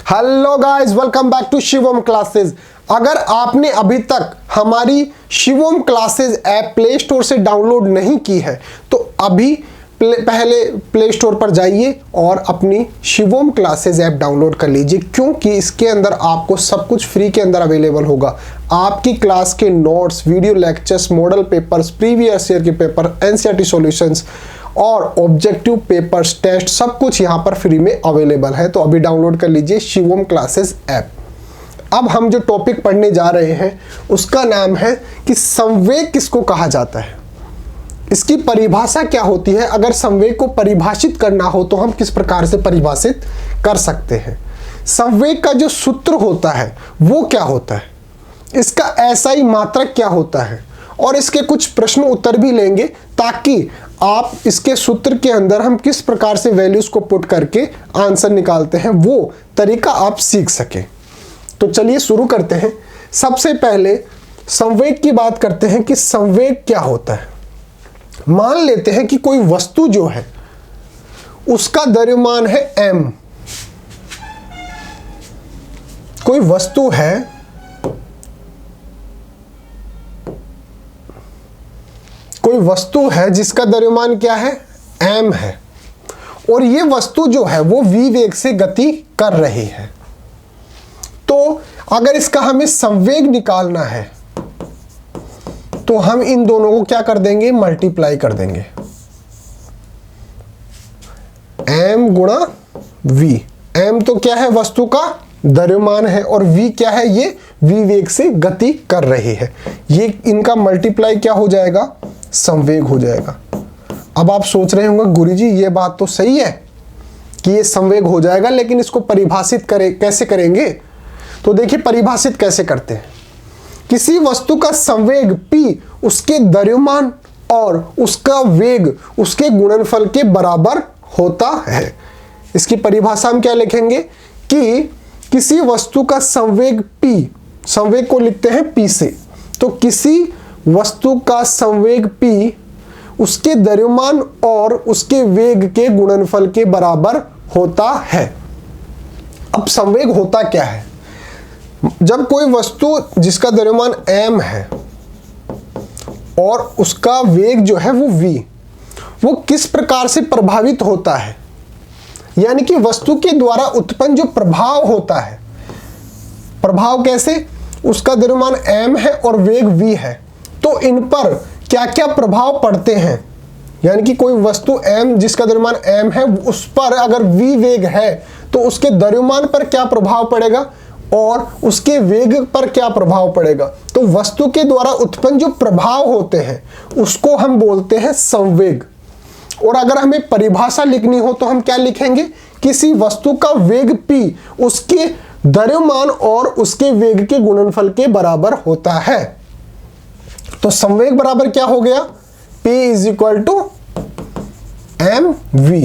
Hello guys, welcome back to Shivam classes. अगर आपने अभी तक हमारी Shivam classes app play store से डाउनलोड नहीं की है तो अभी पहले प्ले स्टोर पर जाइए और अपनी शिवम क्लासेस ऐप डाउनलोड कर लीजिए, क्योंकि इसके अंदर आपको सब कुछ फ्री के अंदर अवेलेबल होगा। आपकी क्लास के notes, video lectures, model papers, previous year के पेपर, एनसीईआरटी सॉल्यूशंस और ऑब्जेक्टिव पेपर्स, टेस्ट, सब कुछ यहाँ पर फ्री में अवेलेबल है। तो अभी डाउनलोड कर लीजिए शिवम क्लासेस ऐप। अब हम जो टॉपिक पढ़ने जा रहे हैं उसका नाम है कि संवेग किसको कहा जाता है, इसकी परिभाषा क्या होती है। अगर संवेग को परिभाषित करना हो तो हम किस प्रकार से परिभाषित कर सकते हैं। संवेग का जो सूत्र होता है वो क्या होता है, इसका एसआई मात्रक क्या होता है, और इसके कुछ प्रश्न उत्तर भी लेंगे ताकि आप इसके सूत्र के अंदर हम किस प्रकार से वैल्यूज को पुट करके आंसर निकालते हैं वो तरीका आप सीख सकें। तो चलिए शुरू करते हैं। सबसे पहले संवेग की बात करते हैं कि संवेग क्या होता है। मान लेते हैं कि कोई वस्तु जो है उसका द्रव्यमान है m। कोई वस्तु है, जिसका द्रव्यमान क्या है, m है, और ये वस्तु जो है वो v वेग से गति कर रही है। तो अगर इसका हमें संवेग निकालना है तो हम इन दोनों को क्या कर देंगे, मल्टीप्लाई कर देंगे। m गुणा v। m तो क्या है, वस्तु का द्रव्यमान है, और v क्या है, ये v वेग से गति कर रही है। ये इनका मल्टीप्लाई क्या हो जाएगा, संवेग हो जाएगा। अब आप सोच रहे होंगे गुरुजी ये बात तो सही है कि ये संवेग हो जाएगा, लेकिन इसको परिभाषित कैसे करेंगे। तो देखिए परिभाषित कैसे करते हैं। किसी वस्तु का संवेग p उसके द्रव्यमान और उसका वेग उसके गुणनफल के बराबर होता है। इसकी परिभाषा हम क्या लिखेंगे कि किसी वस्तु का संवेग p, संवेग को लिखते हैं p से, तो किसी वस्तु का संवेग p उसके द्रव्यमान और उसके वेग के गुणनफल के बराबर होता है। अब संवेग होता क्या है, जब कोई वस्तु जिसका द्रव्यमान m है और उसका वेग जो है वो v, वो किस प्रकार से प्रभावित होता है, यानी कि वस्तु के द्वारा उत्पन्न जो प्रभाव होता है, प्रभाव कैसे, उसका द्रव्यमान m है और वेग v है, तो इन पर क्या क्या प्रभाव पड़ते हैं। यानी कि कोई वस्तु m जिसका द्रव्यमान m है उस पर अगर v वेग है तो उसके द्रव्यमान पर क्या प्रभाव पड़ेगा और उसके वेग पर क्या प्रभाव पड़ेगा। तो वस्तु के द्वारा उत्पन्न जो प्रभाव होते हैं उसको हम बोलते हैं संवेग। और अगर हमें परिभाषा लिखनी हो तो हम क्या लिखेंगे, किसी वस्तु का वेग p उसके द्रव्यमान और उसके वेग के गुणनफल के बराबर होता है। तो संवेग बराबर क्या हो गया, p is equal to M V.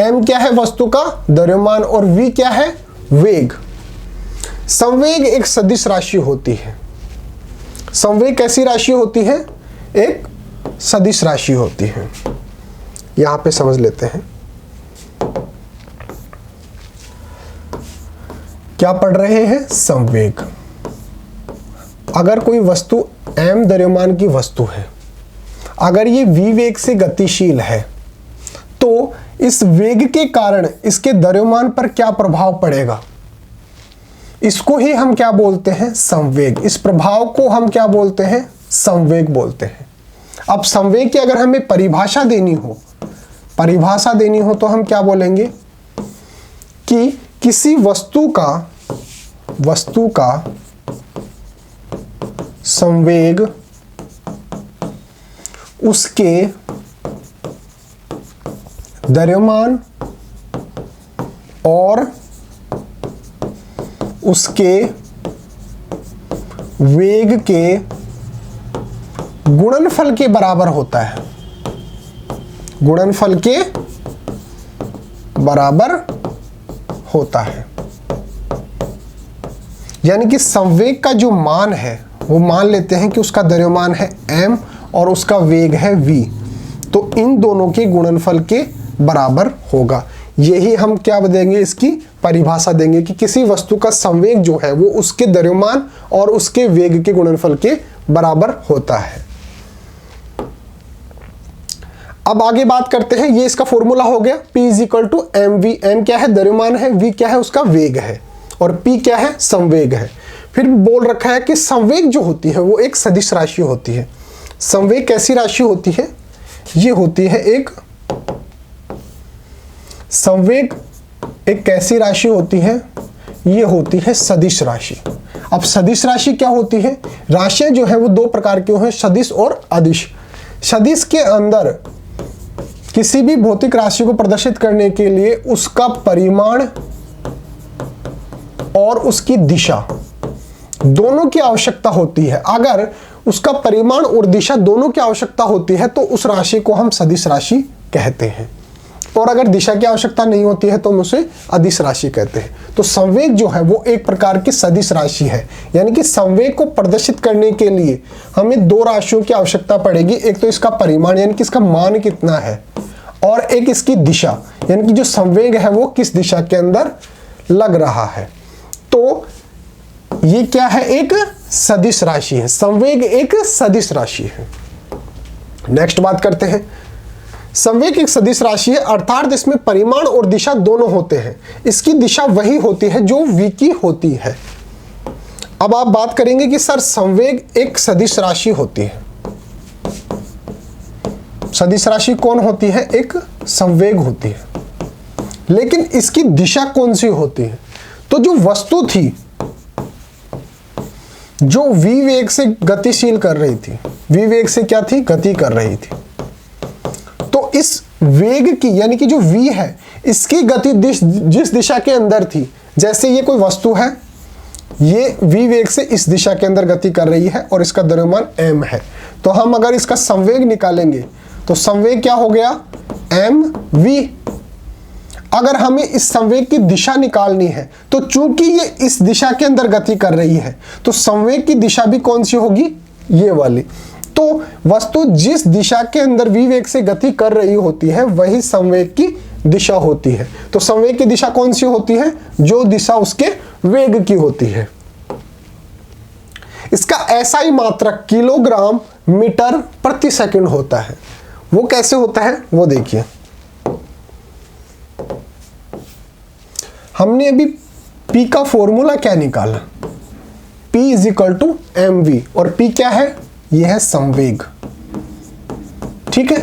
m क्या है, वस्तु का द्रव्यमान, और v क्या है, वेग। संवेग एक सदिश राशि होती है। संवेग कैसी राशि होती है, एक सदिश राशि होती है। यहां पे समझ लेते हैं क्या पढ़ रहे हैं, संवेग। अगर कोई वस्तु m द्रव्यमान की वस्तु है, अगर ये v वेग से गतिशील है तो इस वेग के कारण इसके द्रव्यमान पर क्या प्रभाव पड़ेगा, इसको ही हम क्या बोलते हैं, संवेग। इस प्रभाव को हम क्या बोलते हैं, संवेग बोलते हैं। अब संवेग की अगर हमें परिभाषा देनी हो तो हम क्या बोलेंगे कि किसी वस्तु का संवेग उसके द्रव्यमान और उसके वेग के गुणनफल के बराबर होता है। गुणनफल के बराबर होता है। यानी कि संवेग का जो मान है वो मान लेते हैं कि उसका द्रव्यमान है m और उसका वेग है v, तो इन दोनों के गुणनफल के बराबर होगा। यही हम क्या देंगे, इसकी परिभाषा देंगे कि किसी वस्तु का संवेग जो है वो उसके द्रव्यमान और उसके वेग के गुणनफल के बराबर होता है। अब आगे बात करते हैं, ये इसका फॉर्मूला हो गया P is equal to M V. M क्या है, द्रव्यमान है, V क्या है, उसका वेग है, और P क्या है, संवेग है। फिर बोल रखा है कि संवेग जो होती है वो एक सदिश राशि होती है। संवेग कैसी राशि होती है, ये होती है एक संवेग एक कैसी राशि होती है, ये होती है सदिश राशि। अब सदिश राशि क्या होती है, राशियां जो है वो दो प्रकार की हैं, सदिश और अदिश। सदिश के अंदर किसी भी भौतिक राशि को प्रदर्शित करने के लिए उसका परिमाण और उसकी दिशा दोनों की आवश्यकता होती है। अगर उसका परिमाण और दिशा दोनों की आवश्यकता होती है तो उस राशि को हम सदिश राशि कहते हैं, और अगर दिशा की आवश्यकता नहीं होती है तो हम उसे अदिश राशि कहते हैं। तो संवेग जो है वो एक प्रकार की सदिश राशि है, यानी कि संवेग को प्रदर्शित करने के लिए हमें दो राशियों की आवश्यकता पड़ेगी। एक तो इसका परिमाण यानी कि इसका मान कितना है, और एक इसकी दिशा यानी कि जो संवेग है वो किस दिशा के अंदर लग रहा है। तो ये क्या है, एक सदिश राशि है, संवेग एक सदिश राशि है। नेक्स्ट बात करते हैं, संवेग एक सदिश राशि है अर्थात इसमें परिमाण और दिशा दोनों होते हैं। इसकी दिशा वही होती है जो v की होती है। अब आप बात करेंगे कि सर संवेग एक सदिश राशि होती है, सदिश राशि कौन होती है, एक संवेग होती है, लेकिन इसकी दिशा कौन सी होती है। तो जो वस्तु थी जो v वेग से गतिशील कर रही थी, v वेग से क्या थी, गति कर रही थी, तो इस वेग की यानी कि जो v है इसकी गति जिस दिशा के अंदर थी, जैसे ये कोई वस्तु है, ये v वेग से इस दिशा के अंदर गति कर रही है और इसका द्रव्यमान m है, तो हम अगर इसका संवेग निकालेंगे तो संवेग क्या हो गया, mv। अगर हमें इस संवेग की दिशा निकालनी है तो चूंकि ये इस दिशा के अंदर गति कर रही है तो संवेग की दिशा भी कौन सी होगी, ये वाली। तो वस्तु जिस दिशा के अंदर v वेग से गति कर रही होती है वही संवेग की दिशा होती है। तो संवेग की दिशा कौन सी होती है, जो दिशा उसके वेग की होती है। इसका SI मात्रक किलोग्राम मीटर प्रति सेकंड होता है। वो कैसे होता है वो देखिए, हमने अभी P का फॉर्मूला क्या निकाला, P is equal to mv, और P क्या है, यह है संवेग, ठीक है।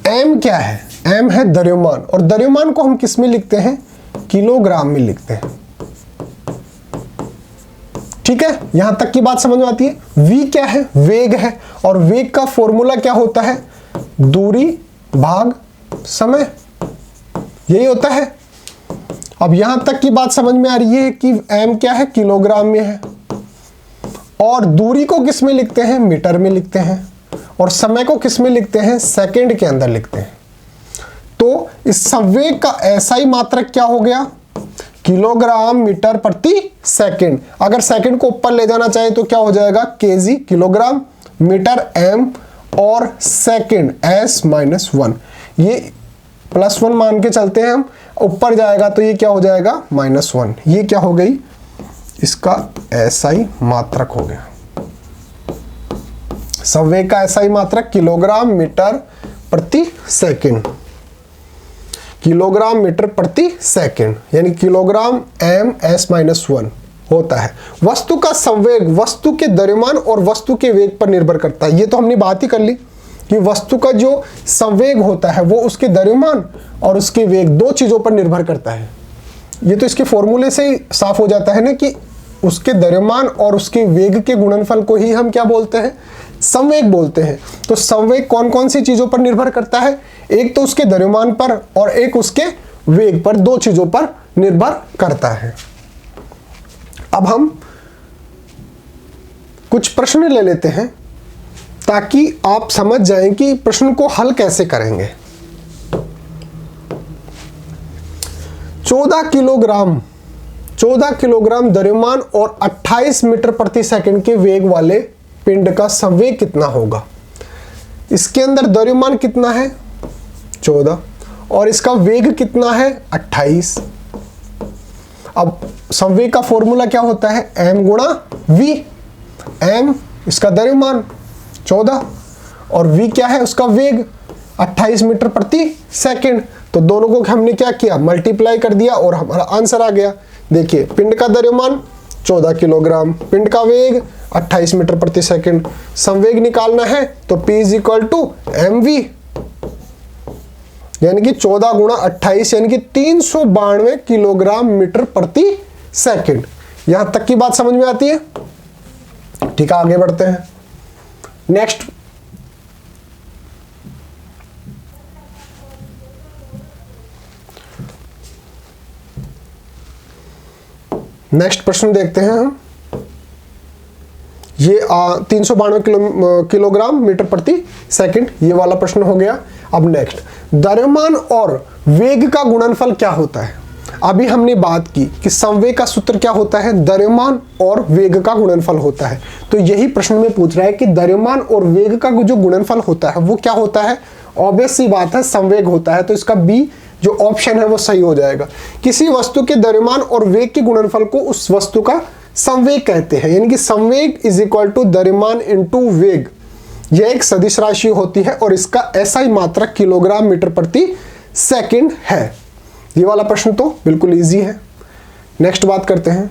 m क्या है, m है द्रव्यमान, और द्रव्यमान को हम किस में लिखते हैं, किलोग्राम में लिखते हैं, ठीक है। यहां तक की बात समझ में आती है। v क्या है, वेग है, और वेग का फॉर्मूला क्या होता है, दूरी भाग समय, यही होता है। अब यहां तक की बात समझ में आ रही है कि m क्या है, किलोग्राम में है, और दूरी को किस में लिखते हैं, मीटर में लिखते हैं, और समय को किस में लिखते हैं, सेकंड के अंदर लिखते हैं। तो इस संवेग का SI मात्रक क्या हो गया, किलोग्राम मीटर प्रति सेकंड। अगर सेकंड को ऊपर ले जाना चाहे तो क्या हो जाएगा, kg किलोग्राम, मीटर m, और सेकंड s-1। ये +1 मान के चलते हैं हम, ऊपर जाएगा तो ये क्या हो जाएगा, -1। ये क्या हो गई, इसका SI मात्रक हो गया। संवेग का SI मात्रक किलोग्राम मीटर प्रति सेकंड, किलोग्राम मीटर प्रति सेकंड, यानी किलोग्राम m s-1 होता है। वस्तु का संवेग वस्तु के द्रव्यमान और वस्तु के वेग पर निर्भर करता है। ये तो हमने बात ही कर ली कि वस्तु का जो संवेग होता है वो उसके द्रव्यमान और उसके वेग दो चीजों पर निर्भर करता है। ये तो इसके फॉर्मूले से ही साफ हो जाता है ना कि उसके द्रव्यमान और उसके वेग के गुणनफल को ही हम क्या बोलते हैं, संवेग बोलते हैं। तो संवेग कौन कौन सी चीजों पर निर्भर करता है, एक तो उसके द्रव्यमान पर और एक उसके वेग पर, दो चीजों पर निर्भर करता है। अब हम कुछ प्रश्न ले लेते हैं ताकि आप समझ जाएं कि प्रश्न को हल कैसे करेंगे। 14 किलोग्राम द्रव्यमान और 28 मीटर प्रति सेकंड के वेग वाले पिंड का संवेग कितना होगा। इसके अंदर द्रव्यमान कितना है, 14, और इसका वेग कितना है 28। अब संवेग का फॉर्मूला क्या होता है, m गुणा v। m इसका द्रव्यमान 14 और v क्या है उसका वेग 28 मीटर प्रति सेकंड। तो दोनों को हमने क्या किया, मल्टीप्लाई कर दिया और हमारा आंसर आ गया। देखिए पिंड का द्रव्यमान 14 किलोग्राम, पिंड का वेग 28 मीटर प्रति सेकंड। संवेग निकालना है तो P is equal to mv, यानी कि 14 गुणा 28 यानी कि 392 किलोग्राम मीटर प्रति सेकंड। यहां तक की बात समझ में आती है? ठीक है, आगे बढ़ते हैं। नेक्स्ट प्रश्न देखते हैं हम। ये 392 किलोग्राम मीटर प्रति सेकंड, ये वाला प्रश्न हो गया। अब नेक्स्ट, द्रव्यमान और वेग का गुणनफल क्या होता है? अभी हमने बात की कि संवेग का सूत्र क्या होता है, द्रव्यमान और वेग का गुणनफल होता है। तो यही प्रश्न में पूछ रहा है कि द्रव्यमान और वेग का जो गुणनफल होता है वो क्या होता है? ऑब्वियस सी बात है, संवेग होता है। तो इसका बी जो ऑप्शन है वो सही हो जाएगा। किसी वस्तु के द्रव्यमान और वेग के गुणनफल को उस वस्तु का संवेग कहते हैं, यानी कि संवेग इज इक्वल टू द्रव्यमान इनटू वेग। यह एक सदिश राशि होती है और इसका SI मात्रक किलोग्राम मीटर प्रति सेकंड है। ये वाला प्रश्न तो बिल्कुल इजी है। नेक्स्ट बात करते हैं।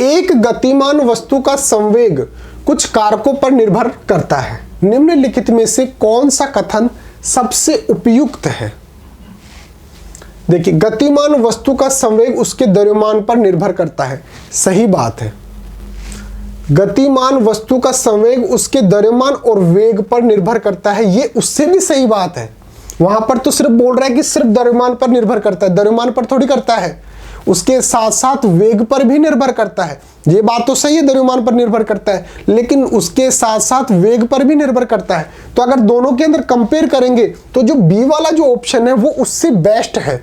एक गतिमान वस्तु का संवेग कुछ कारकों पर निर्भर करता है। निम्नलिखित में से कौन सा कथन सबसे उपयुक्त है? देखिए, गतिमान वस्तु का संवेग उसके द्रव्यमान पर निर्भर करता है। सही बात है, गतिमान वस्तु का संवेग उसके द्रव्यमान और वेग पर निर्भर करता है, ये उससे भी सही बात है। वहां पर तो सिर्फ बोल रहा है कि सिर्फ द्रव्यमान पर निर्भर करता है, द्रव्यमान पर थोड़ी करता है, उसके साथ साथ वेग पर भी निर्भर करता है। ये बात तो सही है, द्रव्यमान पर निर्भर करता है, लेकिन उसके साथ साथ वेग पर भी निर्भर करता है। तो अगर दोनों के अंदर कंपेयर करेंगे तो जो बी वाला जो ऑप्शन है वो उससे बेस्ट है।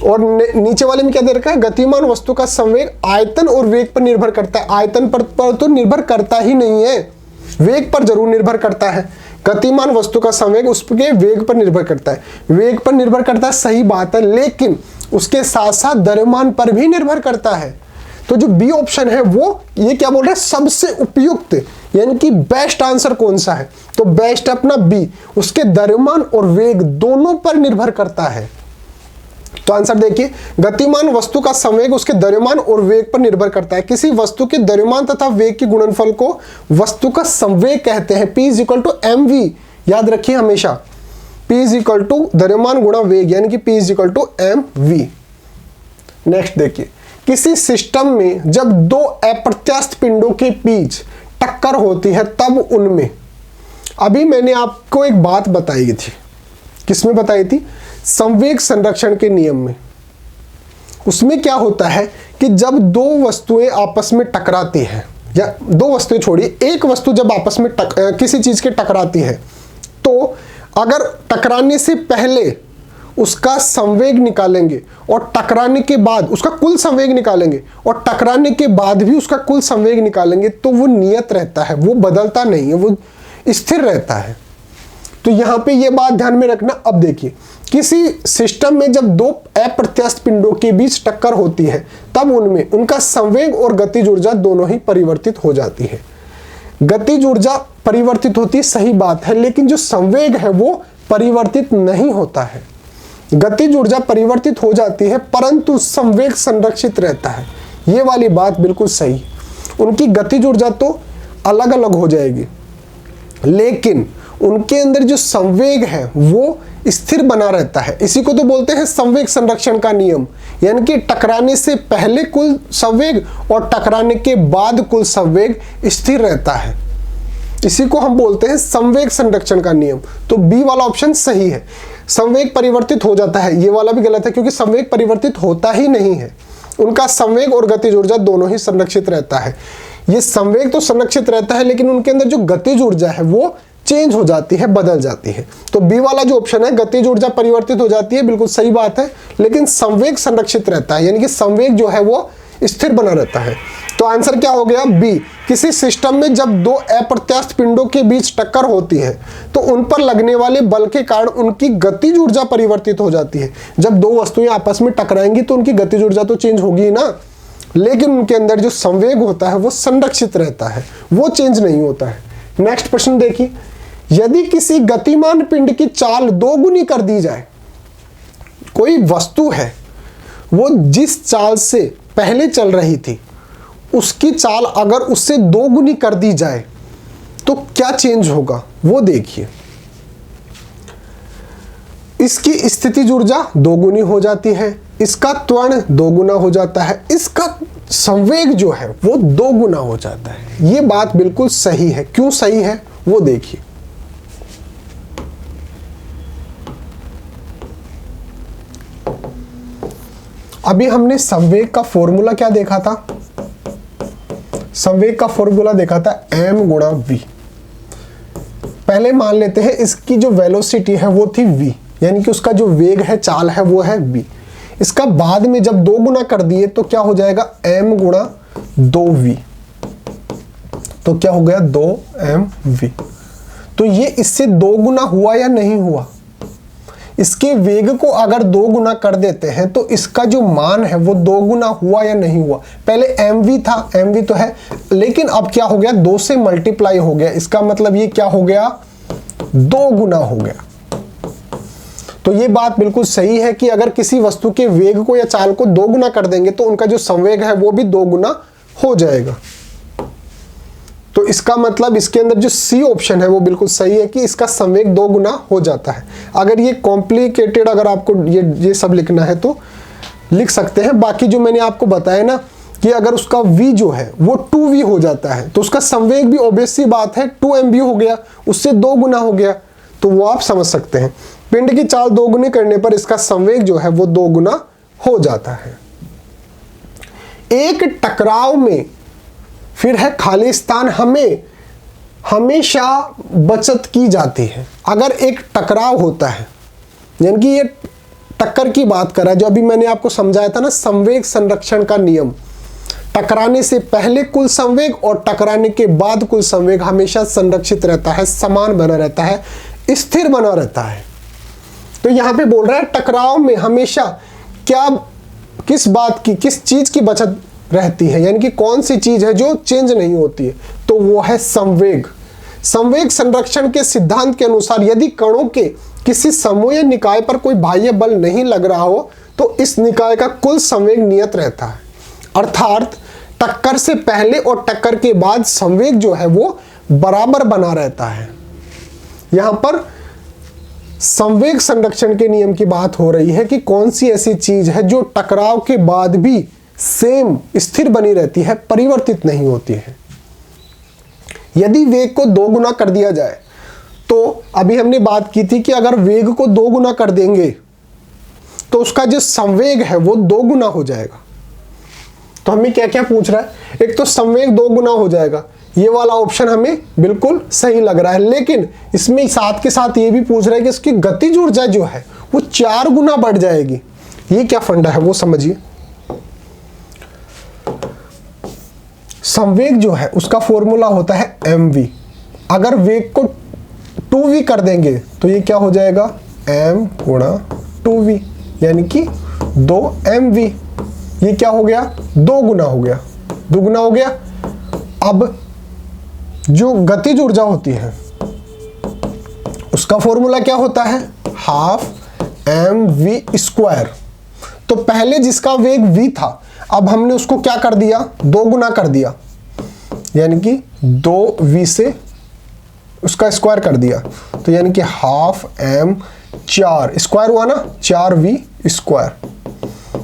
और नीचे वाले में क्या दे रखा है, गतिमान वस्तु का संवेग आयतन और वेग पर निर्भर करता है। आयतन पर तो निर्भर करता ही नहीं है, वेग पर जरूर निर्भर करता है। गतिमान वस्तु का संवेग उसके वेग पर निर्भर करता है, वेग पर निर्भर करता है, सही बात है, लेकिन उसके साथ साथ द्रव्यमान पर भी निर्भर करता है। तो जो बी ऑप्शन है वो ये क्या बोल रहे हैं, सबसे उपयुक्त, यानी कि बेस्ट आंसर कौन सा है? तो बेस्ट अपना बी, उसके द्रव्यमान और वेग दोनों पर निर्भर करता है। तो आंसर देखिए, गतिमान वस्तु का संवेग उसके द्रव्यमान और वेग पर निर्भर करता है। किसी वस्तु के द्रव्यमान तथा वेग के गुणनफल को वस्तु का संवेग कहते हैं। P is equal to mv, याद रखिए हमेशा, P इज इक्वल टू द्रव्यमान गुणा वेग, यानी कि P is equal to mv। Next देखिए, किसी सिस्टम में जब दो अप्रत्यास्थ पिंडों के बीच टक्कर होती है तब उनमें, अभी मैंने आपको एक बात बताई थी, किसमें बताई थी? संवेग संरक्षण के नियम में। उसमें क्या होता है कि जब दो वस्तुएं आपस में टकराती हैं, या दो वस्तुएं छोड़िए, एक वस्तु जब आपस में किसी चीज के टकराती है, तो अगर टकराने से पहले उसका संवेग निकालेंगे और टकराने के बाद उसका कुल संवेग निकालेंगे और टकराने के बाद भी उसका कुल संवेग निकालेंगे, तो वो नियत रहता है, वो बदलता नहीं है, वो स्थिर रहता है। तो यहां पे ये बात ध्यान में रखना। अब देखिए, किसी सिस्टम में जब दो अप्रत्यास्थ पिंडों के बीच टक्कर होती है तब उनमें उनका संवेग और गतिज ऊर्जा दोनों ही परिवर्तित हो जाती है। गतिज ऊर्जा परिवर्तित होती है, सही बात है, लेकिन जो संवेग है वो परिवर्तित नहीं होता है। गतिज ऊर्जा परिवर्तित हो जाती है परंतु संवेग संरक्षित रहता है। ये वाली बात बिल्कुल सही। उनकी गतिज ऊर्जा तो अलग अलग हो जाएगी, लेकिन उनके अंदर जो संवेग है वो स्थिर बना रहता है। इसी को तो बोलते हैं संवेग संरक्षण का नियम, यानी कि टकराने से पहले कुल संवेग और टकराने के बाद कुल संवेग स्थिर रहता है। इसी को हम बोलते हैं संवेग संरक्षण का नियम। तो बी वाला ऑप्शन सही है। संवेग परिवर्तित हो जाता है, ये वाला भी गलत है, क्योंकि संवेग परिवर्तित होता ही नहीं है। उनका संवेग और गतिज ऊर्जा दोनों ही संरक्षित रहता है। ये संवेग तो संरक्षित रहता है, लेकिन उनके अंदर जो गतिज ऊर्जा है वो चेंज हो जाती है, बदल जाती है। तो बी वाला जो ऑप्शन है, गतिज ऊर्जा परिवर्तित हो जाती है, बिल्कुल सही बात है, लेकिन संवेग संरक्षित रहता है, यानी कि संवेग जो है वो स्थिर बना रहता है। तो आंसर क्या हो गया? बी। किसी सिस्टम में जब दो अप्रत्यास्थ पिंडों के बीच टक्कर होती है तो उन पर लगने वाले बल के कारण उनकी गतिज ऊर्जा परिवर्तित हो जाती है। जब दो वस्तुएं आपस में टकराएंगी तो उनकी गतिज ऊर्जा तो चेंज होगी ना, लेकिन उनके अंदर जो संवेग होता है वो संरक्षित रहता है, वो चेंज नहीं होता है। नेक्स्ट प्रश्न देखिए, यदि किसी गतिमान पिंड की चाल दोगुनी कर दी जाए, कोई वस्तु है वो जिस चाल से पहले चल रही थी उसकी चाल अगर उससे दोगुनी कर दी जाए तो क्या चेंज होगा, वो देखिए। इसकी स्थितिज ऊर्जा दोगुनी हो जाती है, इसका त्वरण दोगुना हो जाता है, इसका संवेग जो है वो दोगुना हो जाता है। ये बात बिल्कुल सही है। क्यों सही है वो देखिए। अभी हमने संवेग का फॉर्मूला क्या देखा था? संवेग का फॉर्मूला देखा था m गुणा v। पहले मान लेते हैं इसकी जो वेलोसिटी है वो थी v, यानी कि उसका जो वेग है, चाल है, वो है v। इसका बाद में जब दो गुना कर दिए तो क्या हो जाएगा? m गुणा 2v। तो क्या हो गया? 2mv। तो ये इससे दो गुना हुआ या नहीं हुआ? इसके वेग को अगर दो गुना कर देते हैं तो इसका जो मान है वो दो गुना हुआ या नहीं हुआ? पहले mv था, mv तो है, लेकिन अब क्या हो गया? 2 से मल्टीप्लाई हो गया। इसका मतलब ये क्या हो गया? 2 गुना हो गया। तो ये बात बिल्कुल सही है कि अगर किसी वस्तु के वेग को या चाल को 2 गुना कर देंगे तो उनका जो संवेग है वो भी 2 गुना हो जाएगा। तो इसका मतलब इसके अंदर जो सी ऑप्शन है वो बिल्कुल सही है कि इसका संवेग 2 गुना हो जाता है। अगर ये कॉम्प्लिकेटेड, अगर आपको ये सब लिखना है तो लिख सकते हैं। बाकी जो मैंने आपको बताया ना कि अगर उसका v जो है वो 2v हो जाता है तो उसका संवेग भी ऑब्वियस सी बात है 2mv हो गया, उससे 2 गुना हो गया। तो वो आप समझ सकते हैं। पिंड की चाल 2 गुनी करने पर इसका संवेग जो है वो 2 गुना हो जाता है। एक टकराव में फिर है खाली स्थान हमें हमेशा बचत की जाती है। अगर एक टकराव होता है, यानी कि ये टक्कर की बात कर रहा है, जो अभी मैंने आपको समझाया था ना संवेग संरक्षण का नियम, टकराने से पहले कुल संवेग और टकराने के बाद कुल संवेग हमेशा संरक्षित रहता है, समान बना रहता है, स्थिर बना रहता है। तो यहां पे बोल रहा है टकराव में हमेशा क्या, किस बात की, किस चीज की बचत रहती है, यानी कि कौन सी चीज है जो चेंज नहीं होती है? तो वो है संवेग। संवेग संरक्षण के सिद्धांत के अनुसार यदि कणों के किसी समूह या निकाय पर कोई बाह्य बल नहीं लग रहा हो तो इस निकाय का कुल संवेग नियत रहता है। अर्थात टक्कर से पहले और टक्कर के बाद संवेग जो है वो बराबर बना रहता है। यहां पर संवेग संरक्षण के नियम की बात हो रही है कि कौन सी ऐसी चीज है जो टकराव के बाद भी सेम स्थिर बनी रहती है, परिवर्तित नहीं होती है। यदि वेग को 2 गुना कर दिया जाए तो अभी हमने बात की थी कि अगर वेग को 2 गुना कर देंगे तो उसका जो संवेग है वो 2 गुना हो जाएगा। तो हमें क्या क्या पूछ रहा है? एक तो संवेग 2 गुना हो जाएगा, ये वाला ऑप्शन हमें बिल्कुल सही लग रहा है, लेकिन इसमें साथ के साथ ये भी पूछ रहा है कि इसकी गतिज ऊर्जा जो है वो 4 गुना बढ़ जाएगी। ये क्या फंडा है वो समझिए। संवेग जो है उसका फॉर्मूला होता है mv। अगर वेग को 2v कर देंगे तो ये क्या हो जाएगा? m गुणा 2v, यानी कि 2mv। ये क्या हो गया? 2 गुना हो गया, 2 गुना हो गया। अब जो गतिज ऊर्जा होती है उसका फॉर्मूला क्या होता है? Half mv square. तो पहले जिसका वेग v था अब हमने उसको क्या कर दिया? 2 गुना कर दिया, यानी कि 2v से उसका स्क्वायर कर दिया। तो यानी कि हाफ m 4 स्क्वायर हुआ ना, 4v स्क्वायर।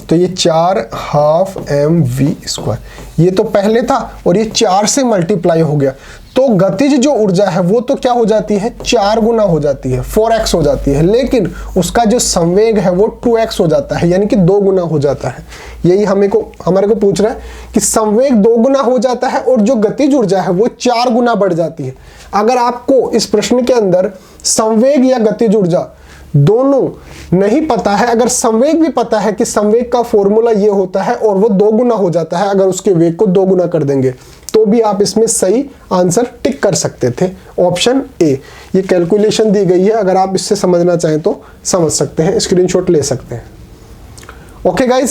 तो ये 4 हाफ mv स्क्वायर, ये तो पहले था और ये 4 से मल्टीप्लाई हो गया। तो गतिज जो ऊर्जा है वो तो क्या हो जाती है? 4 गुना हो जाती है, 4x हो जाती है, लेकिन उसका जो संवेग है वो 2x हो जाता है, यानी कि 2 गुना हो जाता है। यही हमारे को पूछ रहा है कि संवेग 2 गुना हो जाता है और जो गतिज ऊर्जा है वो 4 गुना बढ़ जाती है। अगर आपको इस प्रश्न के अंदर संवेग या गतिज ऊर्जा दोनों नहीं पता है, अगर संवेग भी पता है कि संवेग का फॉर्मूला ये होता है और वो 2 गुना हो जाता है अगर उसके वेग को 2 गुना कर देंगे, तो भी आप इसमें सही आंसर टिक कर सकते थे, ऑप्शन ए। ये कैलकुलेशन दी गई है, अगर आप इससे समझना चाहें तो समझ सकते हैं, स्क्रीनशॉट ले सकते हैं। Okay guys.